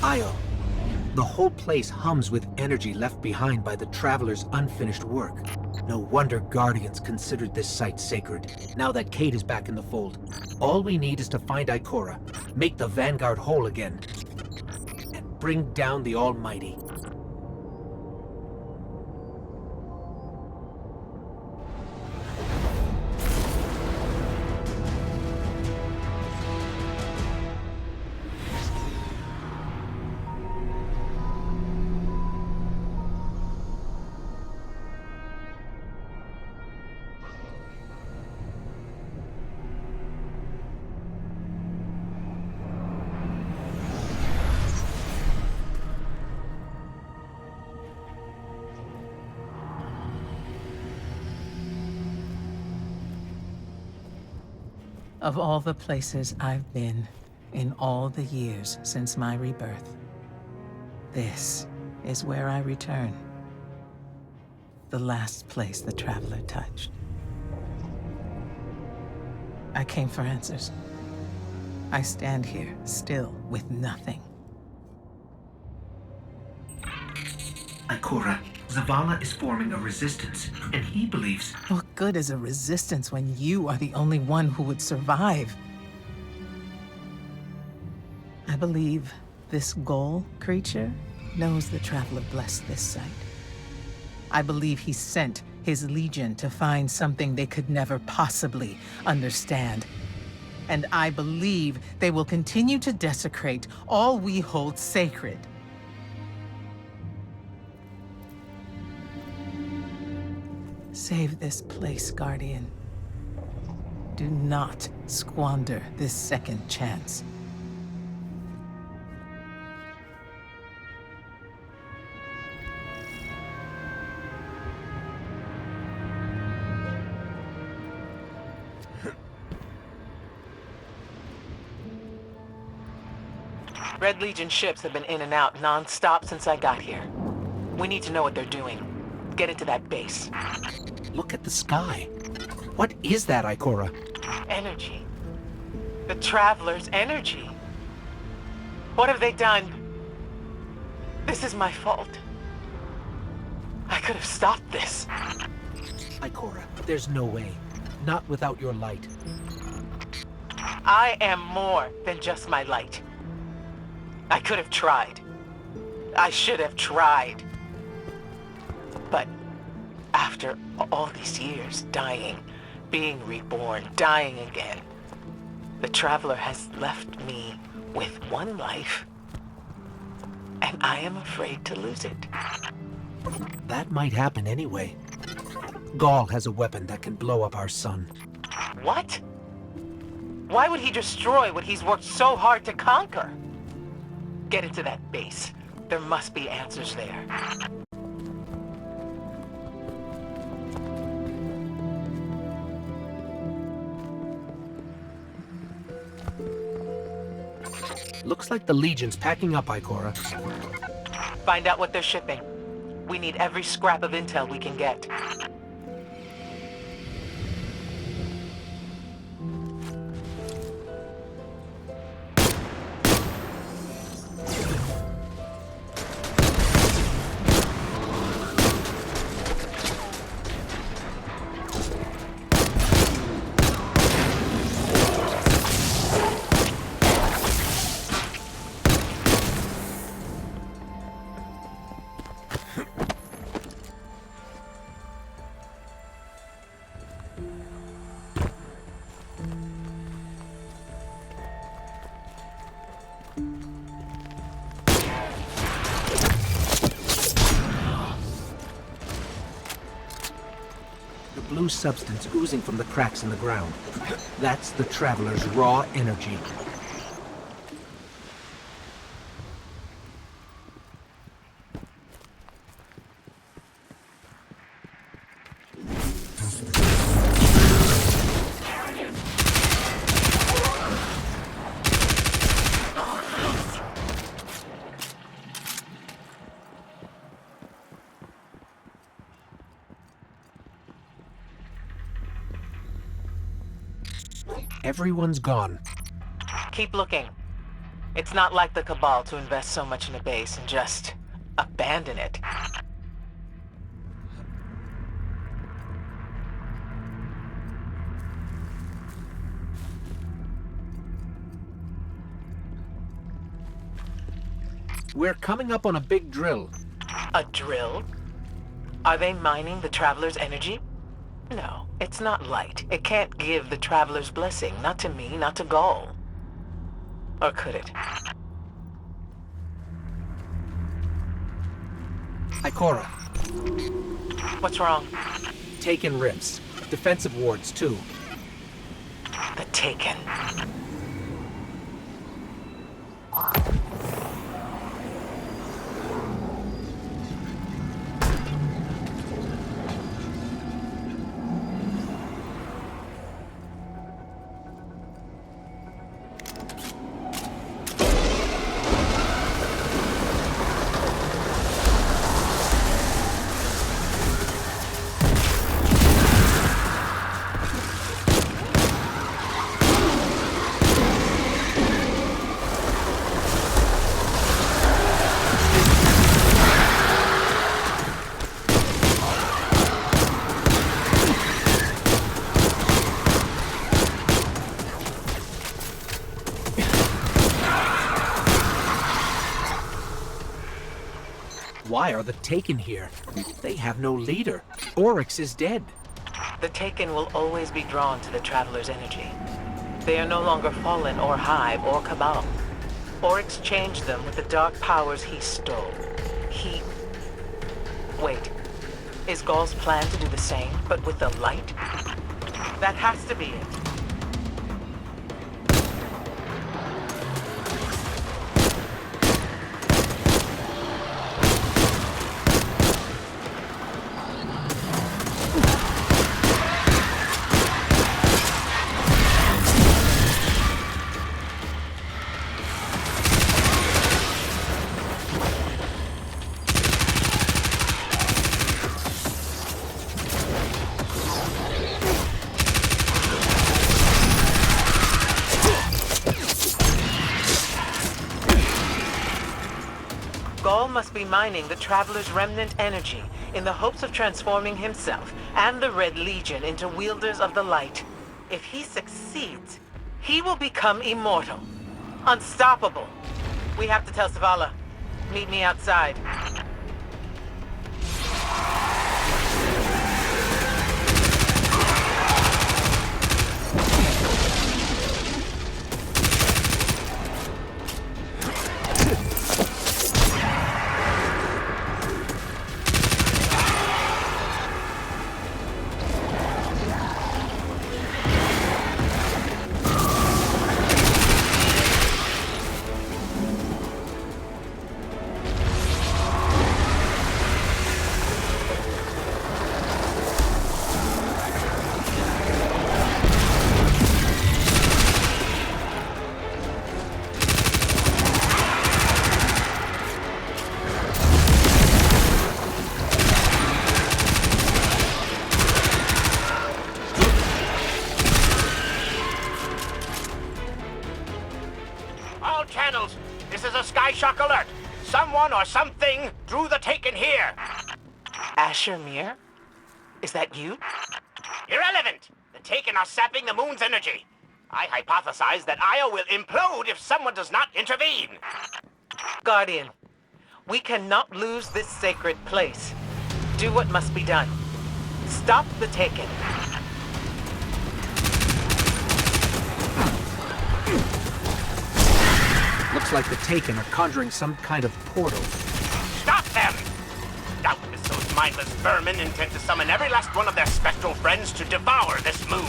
Io, the whole place hums with energy left behind by the Traveler's unfinished work. No wonder Guardians considered this site sacred, now that Kate is back in the fold. All we need is to find Ikora, make the Vanguard whole again, and bring down the Almighty. Of all the places I've been in all the years since my rebirth, this is where I return. The last place the Traveler touched. I came for answers. I stand here, still, with nothing. Ikora, Zavala is forming a resistance, and he believes... What good is a resistance when you are the only one who would survive? I believe this Ghoul creature knows the Traveler blessed this site. I believe he sent his legion to find something they could never possibly understand. And I believe they will continue to desecrate all we hold sacred. Save this place, Guardian. Do not squander this second chance. Red Legion ships have been in and out non-stop since I got here. We need to know what they're doing. Get into that base. Look at the sky. What is that, Ikora? Energy. The Traveler's energy. What have they done? This is my fault. I could have stopped this. Ikora, there's no way. Not without your light. I am more than just my light. I could have tried. I should have tried. But after all these years, dying, being reborn, dying again, the Traveler has left me with one life, and I am afraid to lose it. That might happen anyway. Gaul has a weapon that can blow up our sun. What? Why would he destroy what he's worked so hard to conquer? Get into that base. There must be answers there. Looks like the Legion's packing up, Ikora. Find out what they're shipping. We need every scrap of intel we can get. Blue substance oozing from the cracks in the ground. That's the Traveler's raw energy. Everyone's gone. Keep looking. It's not like the Cabal to invest so much in a base and just abandon it. We're coming up on a big drill. A drill? Are they mining the Traveler's energy? No, it's not light. It can't give the Traveler's blessing. Not to me, not to Gaul. Or could it? Ikora, What's wrong? Taken rips. Defensive wards, too. The Taken. Why are the Taken here? They have no leader. Oryx is dead. The Taken will always be drawn to the Traveler's energy. They are no longer Fallen or Hive or Cabal. Oryx changed them with the dark powers he stole. Wait. Is Gaul's plan to do the same, but with the light? That has to be it. Gaul must be mining the Traveler's remnant energy in the hopes of transforming himself and the Red Legion into wielders of the light. If he succeeds, he will become immortal. Unstoppable. We have to tell Savala. Meet me outside. All channels, this is a Sky Shock alert. Someone or something drew the Taken here. Asher Mir? Is that you? Irrelevant. The Taken are sapping the moon's energy. I hypothesize that Io will implode if someone does not intervene. Guardian, we cannot lose this sacred place. Do what must be done. Stop the Taken. Looks like the Taken are conjuring some kind of portal. Stop them! Doubtless those mindless vermin intend to summon every last one of their spectral friends to devour this moon.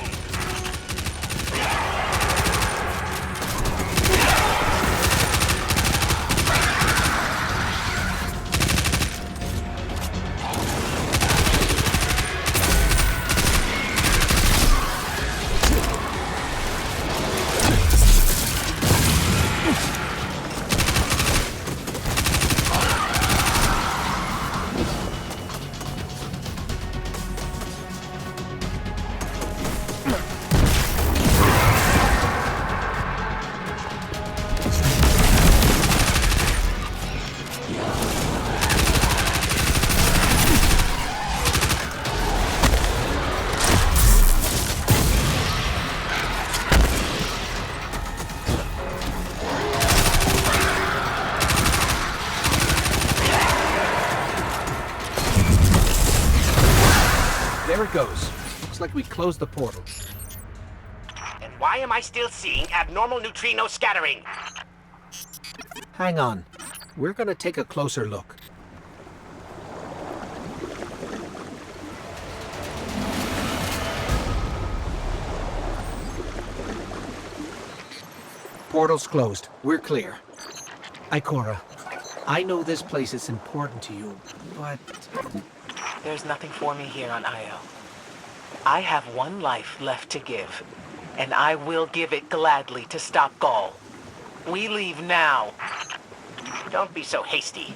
goes. Looks like we closed the portal. And why am I still seeing abnormal neutrino scattering? Hang on. We're gonna take a closer look. Portal's closed. We're clear. Ikora, I know this place is important to you, but... There's nothing for me here on Io. I have one life left to give, and I will give it gladly to stop Gaul. We leave now. Don't be so hasty.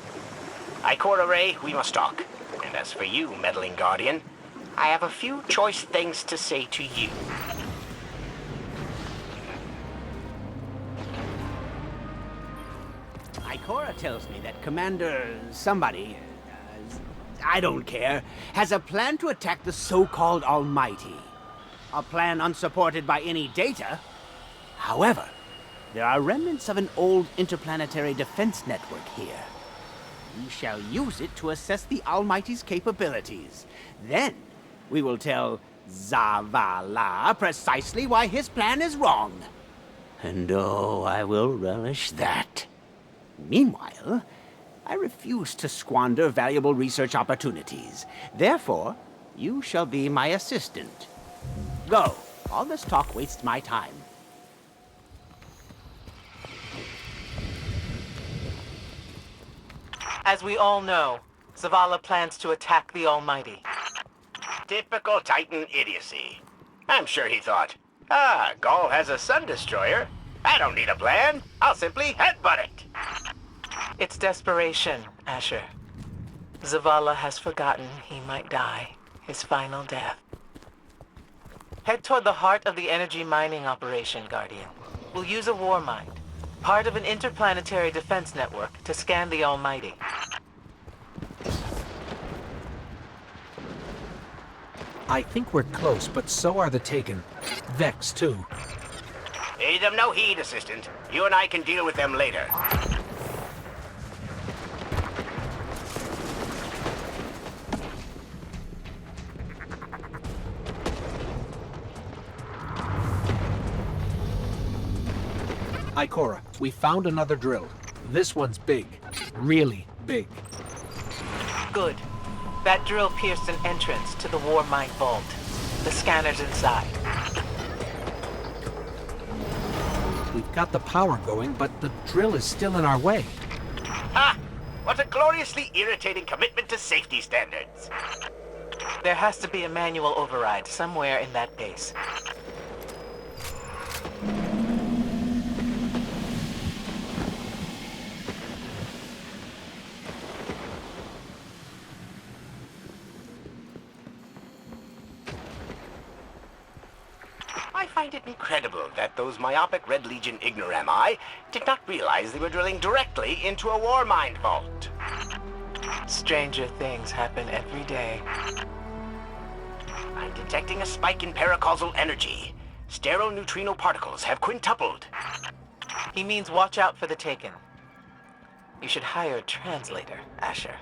Ikora Ray, we must talk. And as for you, meddling guardian, I have a few choice things to say to you. Ikora tells me that Commander somebody, I don't care, has a plan to attack the so-called Almighty. A plan unsupported by any data. However, there are remnants of an old interplanetary defense network here. We shall use it to assess the Almighty's capabilities. Then, we will tell Zavala precisely why his plan is wrong. And oh, I will relish that. Meanwhile, I refuse to squander valuable research opportunities. Therefore, you shall be my assistant. Go. All this talk wastes my time. As we all know, Zavala plans to attack the Almighty. Typical Titan idiocy. I'm sure he thought, Gaul has a sun destroyer. I don't need a plan. I'll simply headbutt it. It's desperation, Asher. Zavala has forgotten he might die, his final death. Head toward the heart of the energy mining operation, Guardian. We'll use a war mind, part of an interplanetary defense network, to scan the Almighty. I think we're close, but so are the Taken. Vex, too. Pay them no heed, Assistant. You and I can deal with them later. Ikora, we found another drill. This one's big. Really big. Good. That drill pierced an entrance to the war mind vault. The scanner's inside. We've got the power going, but the drill is still in our way. Ha! What a gloriously irritating commitment to safety standards. There has to be a manual override somewhere in that base. I find it incredible that those myopic Red Legion ignorami did not realize they were drilling directly into a war mind vault. Stranger things happen every day. I'm detecting a spike in paracausal energy. Sterile neutrino particles have quintupled. He means watch out for the Taken. You should hire a translator, Asher.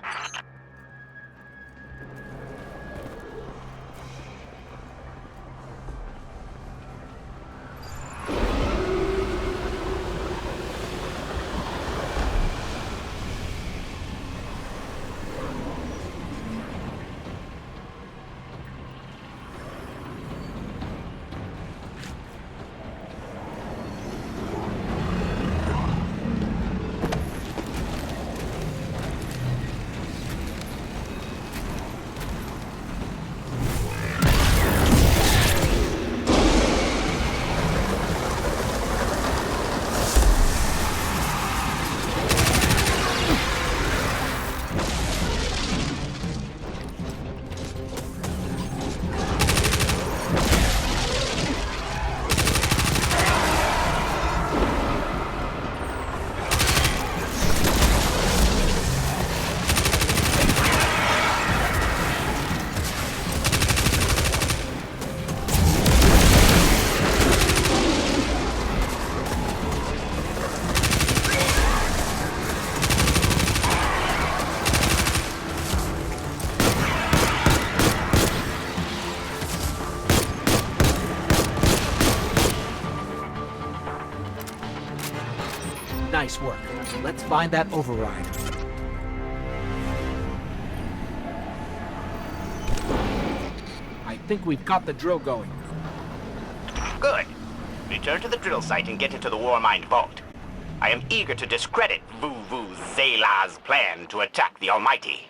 Nice work. Let's find that override. I think we've got the drill going. Good. Return to the drill site and get into the Warmind vault. I am eager to discredit Vu Zela's plan to attack the Almighty.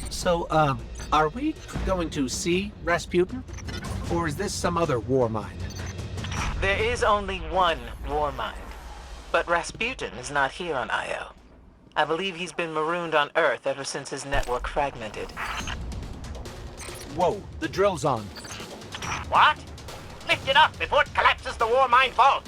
So, are we going to see Rasputin? Or is this some other war mind? There is only one Warmind. But Rasputin is not here on Io. I believe he's been marooned on Earth ever since his network fragmented. Whoa, the drill's on. What? Lift it up before it collapses the Warmind vault!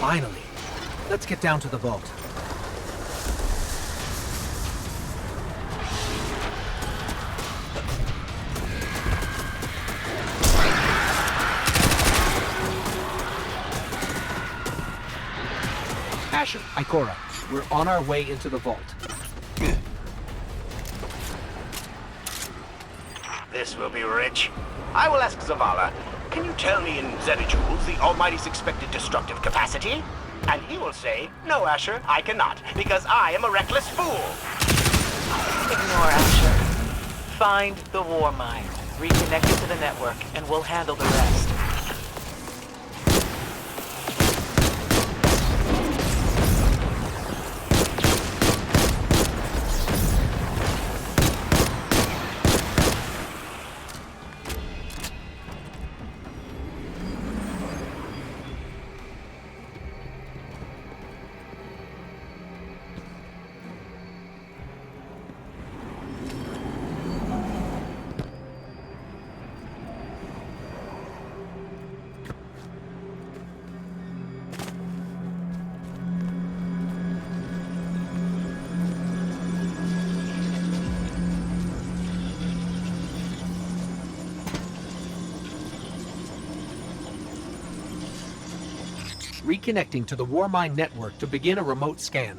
Finally. Let's get down to the vault. Asher, Ikora, we're on our way into the vault. This will be rich. I will ask Zavala, can you tell me in zettajoules the Almighty's expected destructive capacity? And he will say, no, Asher, I cannot, because I am a reckless fool. Ignore Asher. Find the Warmind, reconnect it to the network, and we'll handle the rest. Reconnecting to the Warmind network to begin a remote scan.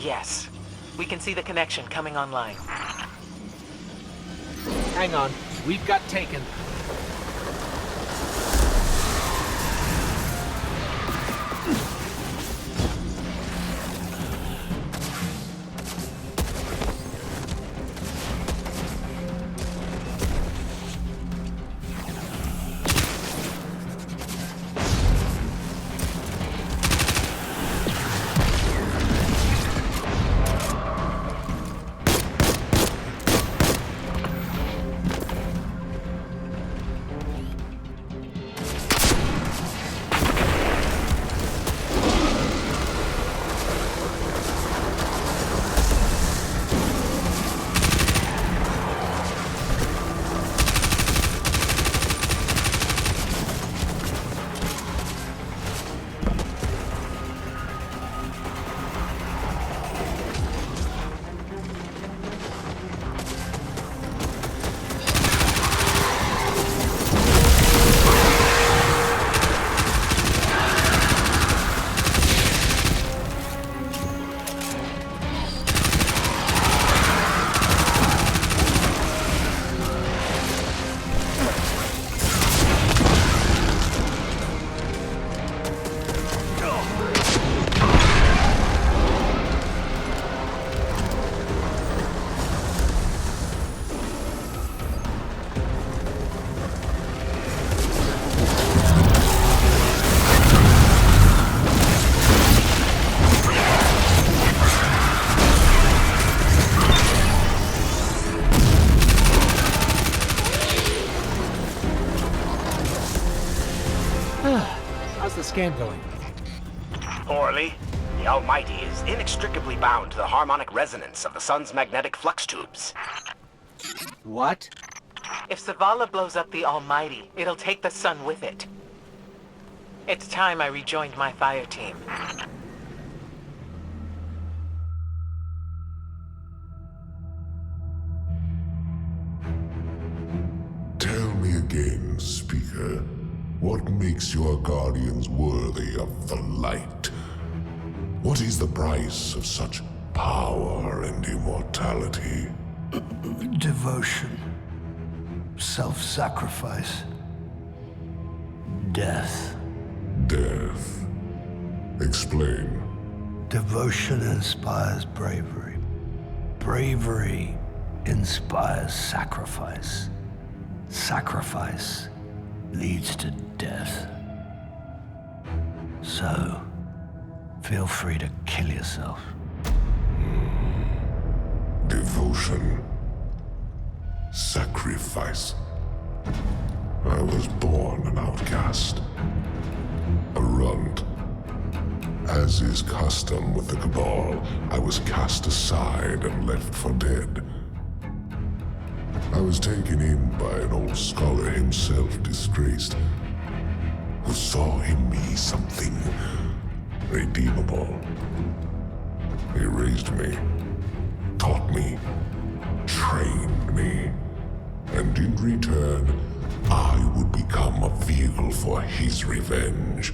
Yes. We can see the connection coming online. Hang on, we've got taken. How's the scan going? Poorly. The Almighty is inextricably bound to the harmonic resonance of the sun's magnetic flux tubes. What? If Zavala blows up the Almighty, it'll take the sun with it. It's time I rejoined my fire team. Tell me again, Speaker, what makes your guardians worthy of the light? What is the price of such power and immortality? Devotion. Self-sacrifice. Death. Death. Explain. Devotion inspires bravery. Bravery inspires sacrifice. Sacrifice leads to death. So, feel free to kill yourself. Devotion. Sacrifice. I was born an outcast. A runt. As is custom with the Cabal, I was cast aside and left for dead. I was taken in by an old scholar himself, disgraced, who saw in me something redeemable. He raised me, taught me, trained me, and in return, I would become a vehicle for his revenge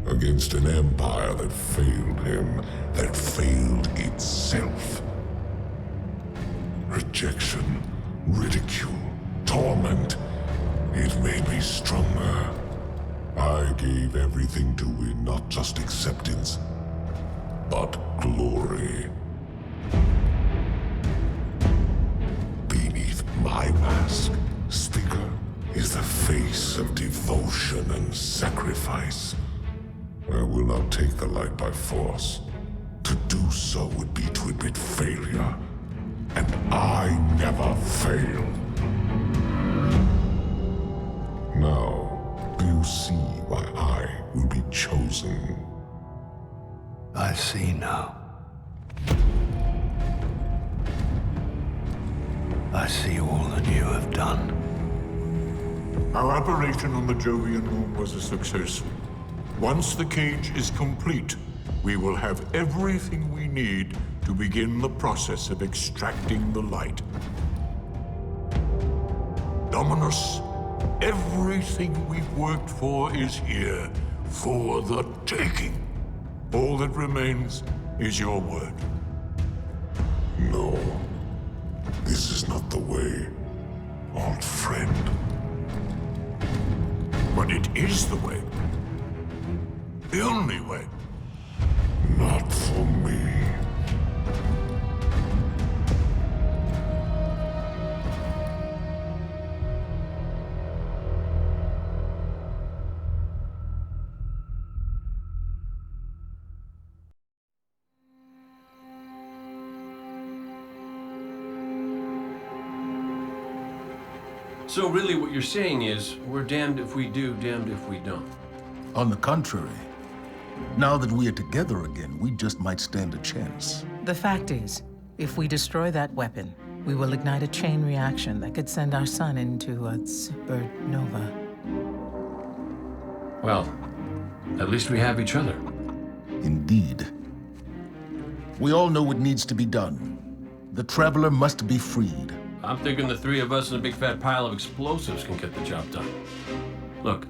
against an empire that failed him, that failed itself. Rejection, ridicule, torment. It made me stronger. I gave everything to win not just acceptance, but glory. Beneath my mask, Speaker, is the face of devotion and sacrifice. I will not take the light by force. To do so would be to admit failure. And I never fail. Now, do you see why I will be chosen? I see now. I see all that you have done. Our operation on the Jovian moon was a success. Once the cage is complete, we will have everything we need to begin the process of extracting the light. Dominus, everything we've worked for is here, for the taking. All that remains is your word. No. This is not the way, old friend. But it is the way. The only way. Not for me. So really what you're saying is, we're damned if we do, damned if we don't. On the contrary, now that we are together again, we just might stand a chance. The fact is, if we destroy that weapon, we will ignite a chain reaction that could send our sun into a supernova. Well, at least we have each other. Indeed. We all know what needs to be done. The Traveler must be freed. I'm thinking the three of us and a big fat pile of explosives can get the job done. Look,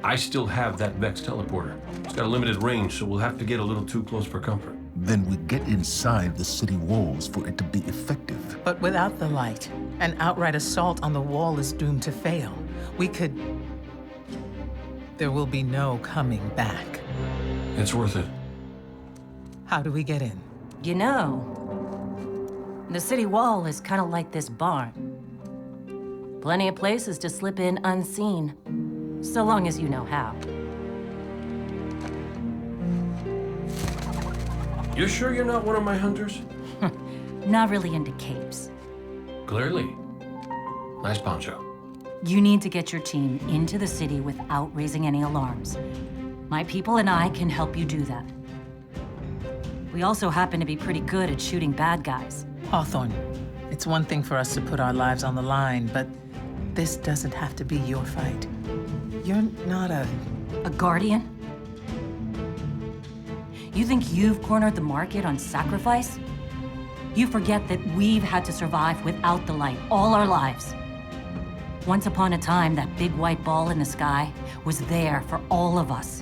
I still have that Vex teleporter. It's got a limited range, so we'll have to get a little too close for comfort. Then we get inside the city walls for it to be effective. But without the light, an outright assault on the wall is doomed to fail. We could... There will be no coming back. It's worth it. How do we get in? You know, the city wall is kind of like this barn. Plenty of places to slip in unseen, so long as you know how. You sure you're not one of my hunters? Not really into capes. Clearly. Nice poncho. You need to get your team into the city without raising any alarms. My people and I can help you do that. We also happen to be pretty good at shooting bad guys. Hawthorne, it's one thing for us to put our lives on the line, but this doesn't have to be your fight. You're not a guardian? You think you've cornered the market on sacrifice? You forget that we've had to survive without the light all our lives. Once upon a time, that big white ball in the sky was there for all of us.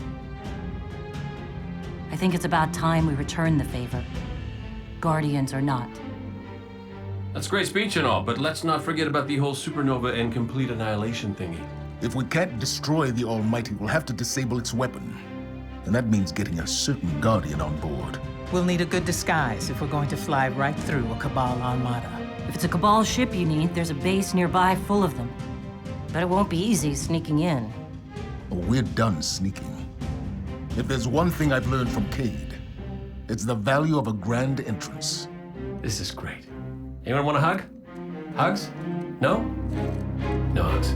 I think it's about time we return the favor, guardians or not. That's a great speech and all, but let's not forget about the whole supernova and complete annihilation thingy. If we can't destroy the Almighty, we'll have to disable its weapon. And that means getting a certain Guardian on board. We'll need a good disguise if we're going to fly right through a Cabal armada. If it's a Cabal ship you need, there's a base nearby full of them. But it won't be easy sneaking in. Oh, we're done sneaking. If there's one thing I've learned from Cade, it's the value of a grand entrance. This is great. Anyone want a hug? Hugs? No? No hugs.